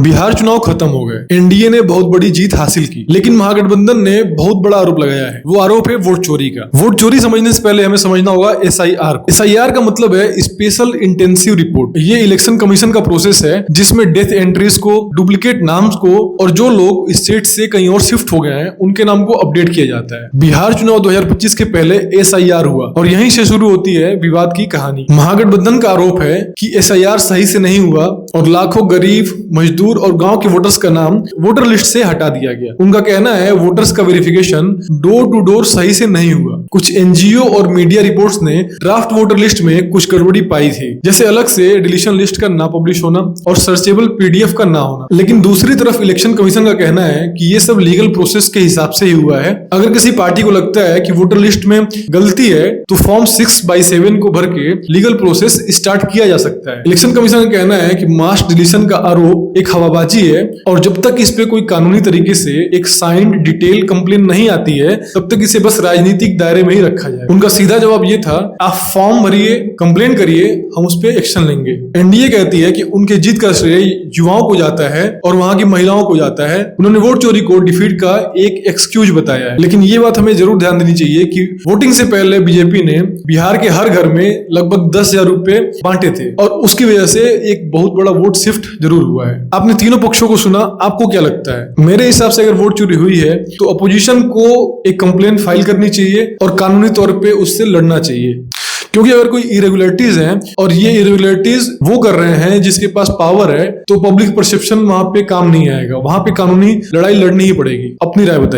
बिहार चुनाव खत्म हो गए, एनडीए ने बहुत बड़ी जीत हासिल की, लेकिन महागठबंधन ने बहुत बड़ा आरोप लगाया है। वो आरोप है वोट चोरी का। वोट चोरी समझने से पहले हमें समझना होगा एसआईआर को। एसआईआर का मतलब है स्पेशल इंटेंसिव रिपोर्ट। ये इलेक्शन कमीशन का प्रोसेस है जिसमें डेथ एंट्रीज को, डुप्लीकेट नाम्स को और जो लोग स्टेट से कहीं और शिफ्ट हो गए हैं उनके नाम को अपडेट किया जाता है। बिहार चुनाव 2025 के पहले एसआईआर हुआ और यहीं से शुरू होती है विवाद की कहानी। महागठबंधन का आरोप है कि एसआईआर सही से नहीं हुआ और लाखों गरीब, मजदूर और गांव के वोटर्स का नाम वोटर लिस्ट से हटा दिया गया। उनका कहना है वोटर्स का वेरिफिकेशन डोर टू डोर सही से नहीं हुआ। कुछ एनजीओ और मीडिया रिपोर्ट्स ने ड्राफ्ट वोटर लिस्ट में कुछ गड़बड़ी पाई थी, जैसे अलग से डिलीशन लिस्ट का ना पब्लिश होना और सर्चेबल पीडीएफ का ना होना। लेकिन दूसरी तरफ इलेक्शन कमीशन का कहना है कि ये सब लीगल प्रोसेस के हिसाब से ही हुआ है। अगर किसी पार्टी को लगता है कि वोटर लिस्ट में गलती है तो फॉर्म 6/7 को भर के लीगल प्रोसेस स्टार्ट किया जा सकता है। इलेक्शन कमीशन का कहना है कि मास डिलीशन का आरोप एक हवाबाजी है और जब तक इस पे कोई कानूनी तरीके से एक साइंड डिटेल कंप्लेन नहीं आती है तब तक इसे बस राजनीतिक दायरे में ही रखा जाए। उनका सीधा जवाब ये था, आप फॉर्म भरिए, कंप्लेन करिए, हम उस पे एक्शन लेंगे। एनडीए कहती है कि उनके जीत का श्रेय युवाओं को जाता है और वहां की महिलाओं को जाता है। उन्होंने वोट चोरी को डिफीट का एक एक्सक्यूज बताया है। लेकिन ये बात हमें जरूर ध्यान देनी चाहिए कि वोटिंग से पहले बीजेपी ने बिहार के हर घर में लगभग 10,000 रुपए बांटे थे और उसकी वजह से एक बहुत बड़ा वोट शिफ्ट जरूर हुआ है। आपने तीनों पक्षों को सुना, आपको क्या लगता है? मेरे हिसाब से अगर वोट चोरी हुई है तो अपोजिशन को एक कंप्लेन फाइल करनी चाहिए और कानूनी तौर पे उससे लड़ना चाहिए, क्योंकि अगर कोई इरेगुलरिटीज हैं और ये इरेगुलरिटीज वो कर रहे हैं जिसके पास पावर है तो पब्लिक परसेप्शन वहां पे काम नहीं आएगा। वहां पे कानूनी लड़ाई लड़नी ही पड़ेगी। अपनी राय बताइए।